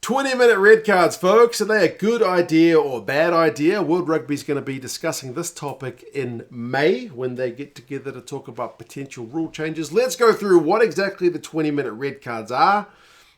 20-minute red cards, folks. Are they a good idea or bad idea? World Rugby is going to be discussing this topic in May when they get together to talk about potential rule changes. Let's go through what exactly the 20-minute red cards are.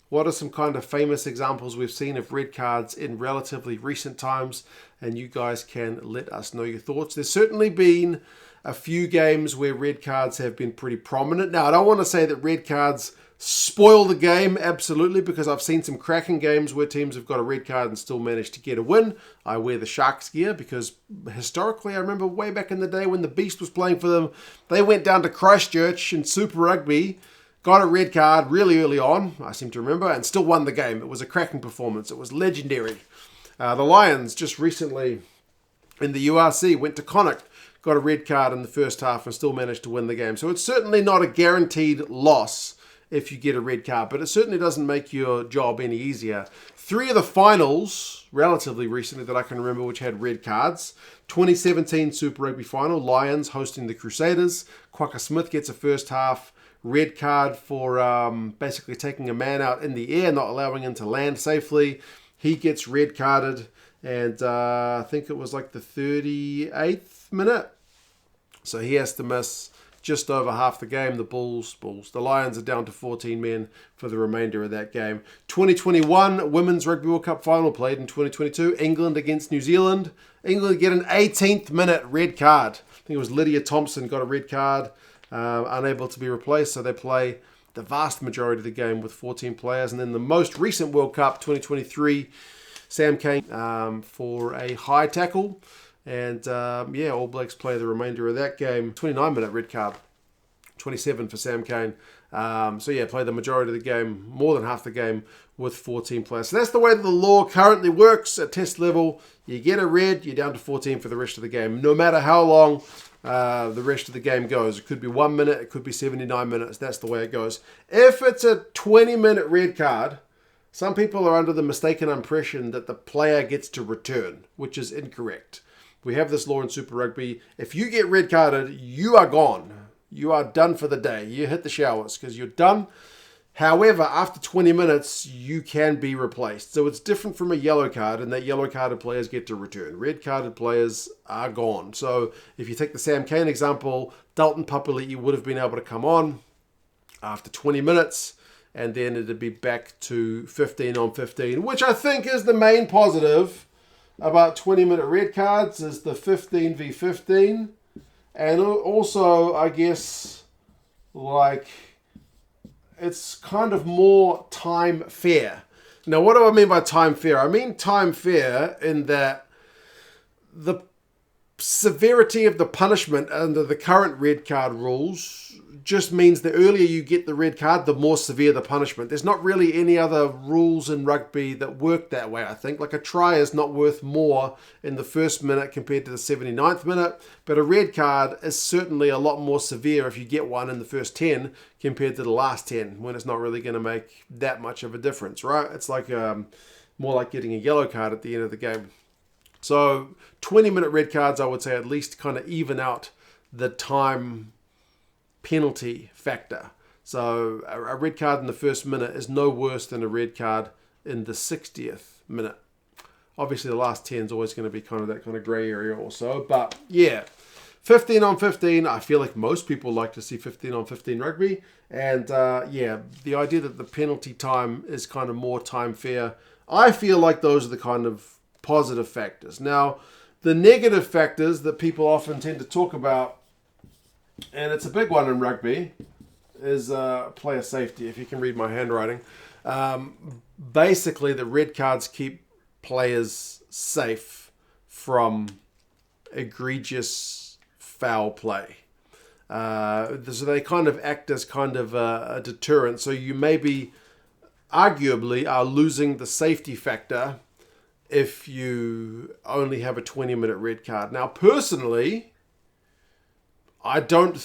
What are some kind of famous examples we've seen of red cards in relatively recent times? And you guys can let us know your thoughts. There's certainly been a few games where red cards have been pretty prominent. Now, I don't want to say that red cards spoil the game, absolutely, because I've seen some cracking games where teams have got a red card and still managed to get a win. I wear the Sharks gear because historically, I remember way back in the day when the Beast was playing for them, they went down to Christchurch in Super Rugby, got a red card really early on, I seem to remember, and still won the game. It was a cracking performance. It was legendary. The Lions just recently in the URC went to Connacht, got a red card in the first half and still managed to win the game. So it's certainly not a guaranteed loss if you get a red card, but it certainly doesn't make your job any easier. 3 of the finals, relatively recently that I can remember, which had red cards. 2017 Super Rugby final, Lions hosting the Crusaders. Quokka Smith gets a first half red card for basically taking a man out in the air, not allowing him to land safely. He gets red carded, and I think it was like the 38th minute. So he has to miss just over half the game. The Lions are down to 14 men for the remainder of that game. 2021 Women's Rugby World Cup final played in 2022. England against New Zealand. England get an 18th minute red card. I think it was Lydia Thompson got a red card, unable to be replaced. So they play the vast majority of the game with 14 players. And then the most recent World Cup, 2023, Sam Cane for a high tackle. And All Blacks play the remainder of that game. 29-minute red card, 27 for Sam Cane. Play the majority of the game, more than half the game, with 14 players. So that's the way that the law currently works at test level. You get a red, you're down to 14 for the rest of the game, no matter how long the rest of the game goes. It could be 1 minute, it could be 79 minutes. That's the way it goes. If it's a 20-minute red card, some people are under the mistaken impression that the player gets to return, which is incorrect. We have this law in Super Rugby. If you get red carded, you are gone. You are done for the day. You hit the showers because you're done. However, after 20 minutes, you can be replaced. So it's different from a yellow card, and that yellow carded players get to return. Red carded players are gone. So if you take the Sam Cane example, Dalton Papali'i would have been able to come on after 20 minutes, and then it'd be back to 15 on 15, which I think is the main positive about 20-minute red cards, is the 15 v 15. And also, I guess, it's kind of more time fair. Now, what do I mean by time fair? I mean time fair in that the severity of the punishment under the current red card rules just means the earlier you get the red card, the more severe the punishment. There's not really any other rules in rugby that work that way, I think. Like a try is not worth more in the first minute compared to the 79th minute, but a red card is certainly a lot more severe if you get one in the first 10 compared to the last 10, when it's not really going to make that much of a difference, right? It's like more like getting a yellow card at the end of the game. So 20-minute red cards, I would say, at least kind of even out the time penalty factor. So a red card in the first minute is no worse than a red card in the 60th minute. Obviously, the last 10 is always going to be kind of that kind of grey area also. But yeah, 15 on 15, I feel like most people like to see 15 on 15 rugby. And the idea that the penalty time is kind of more time fair, I feel like those are the kind of positive factors. Now, the negative factors that people often tend to talk about, and it's a big one in rugby, is player safety, if you can read my handwriting. Basically, the red cards keep players safe from egregious foul play. So they kind of act as kind of a deterrent. So you maybe, arguably, are losing the safety factor if you only have a 20-minute red card. Now, personally, I don't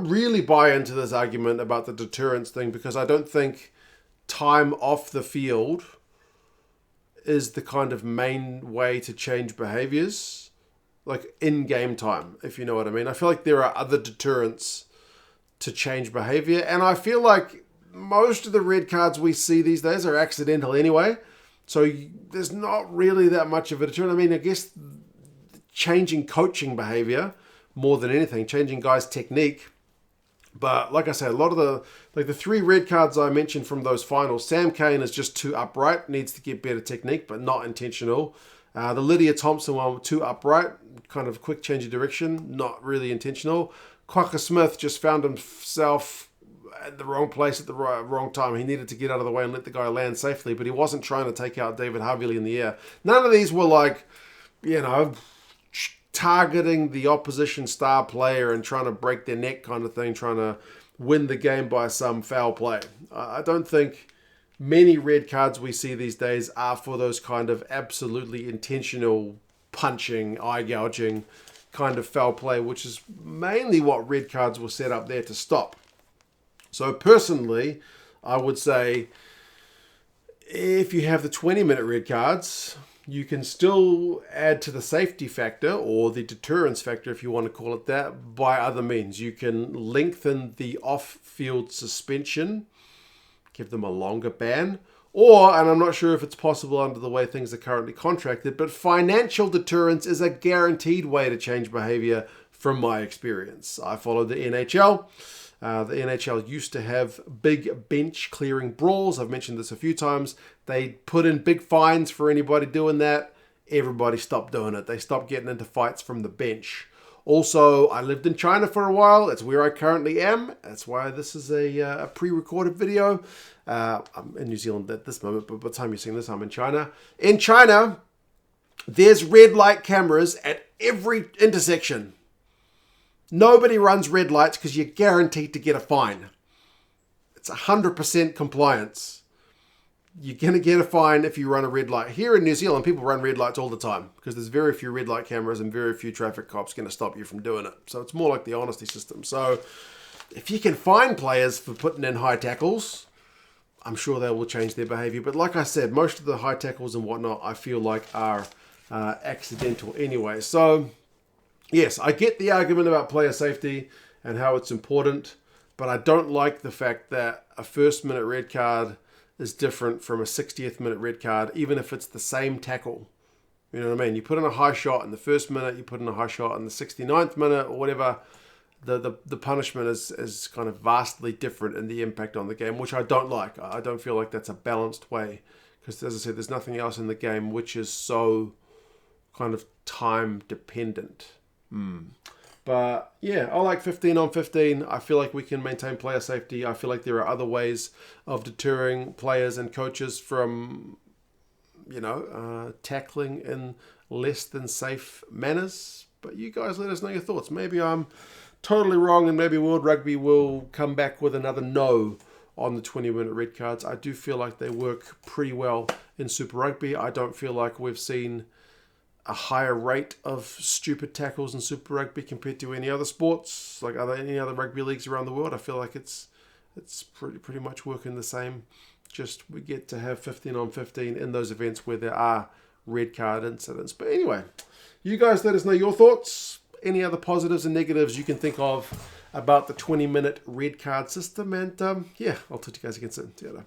really buy into this argument about the deterrence thing, because I don't think time off the field is the kind of main way to change behaviors, like in game time, if you know what I mean. I feel like there are other deterrents to change behavior, and I feel like most of the red cards we see these days are accidental anyway. So there's not really that much of a deterrent. I mean, I guess changing coaching behavior more than anything, changing guys' technique. But like I said, a lot of the 3 red cards I mentioned from those finals, Sam Cane is just too upright, needs to get better technique, but not intentional. The Lydia Thompson one, too upright, kind of quick change of direction, not really intentional. Quacker Smith just found himself at the wrong place at the wrong time. He needed to get out of the way and let the guy land safely, but he wasn't trying to take out David Havili in the air. None of these were like, targeting the opposition star player and trying to break their neck kind of thing, trying to win the game by some foul play. I don't think many red cards we see these days are for those kind of absolutely intentional punching, eye gouging kind of foul play, which is mainly what red cards were set up there to stop. So personally, I would say if you have the 20-minute red cards, you can still add to the safety factor or the deterrence factor, if you want to call it that, by other means. You can lengthen the off-field suspension, give them a longer ban, or, and I'm not sure if it's possible under the way things are currently contracted, but financial deterrence is a guaranteed way to change behavior from my experience. I follow the NHL. The NHL used to have big bench clearing brawls. I've mentioned this a few times. They put in big fines for anybody doing that. Everybody stopped doing it. They stopped getting into fights from the bench. Also, I lived in China for a while. That's where I currently am. That's why this is a pre-recorded video. I'm in New Zealand at this moment, but by the time you're seeing this, I'm in China. In China, there's red light cameras at every intersection. Nobody runs red lights because you're guaranteed to get a fine. It's 100% compliance. You're going to get a fine if you run a red light. Here in New Zealand, people run red lights all the time because there's very few red light cameras and very few traffic cops going to stop you from doing it. So it's more like the honesty system. So if you can fine players for putting in high tackles, I'm sure they will change their behavior. But like I said, most of the high tackles and whatnot, I feel like are accidental anyway. So yes, I get the argument about player safety and how it's important, but I don't like the fact that a first-minute red card is different from a 60th minute red card, even if it's the same tackle. You know what I mean? You put in a high shot in the first minute, you put in a high shot in the 69th minute or whatever, the punishment is kind of vastly different in the impact on the game, which I don't like. I don't feel like that's a balanced way because, as I said, there's nothing else in the game which is so kind of time dependent. But yeah, I like 15 on 15. I feel like we can maintain player safety. I feel like there are other ways of deterring players and coaches from, tackling in less than safe manners. But you guys let us know your thoughts. Maybe I'm totally wrong and maybe World Rugby will come back with another no on the 20-minute red cards. I do feel like they work pretty well in Super Rugby. I don't feel like we've seen a higher rate of stupid tackles in Super Rugby compared to any other sports, like any other rugby leagues around the world. I feel like it's pretty much working the same. Just we get to have 15 on 15 in those events where there are red card incidents. But anyway, you guys let us know your thoughts. Any other positives and negatives you can think of about the 20-minute red card system. And I'll talk to you guys again soon. See you later.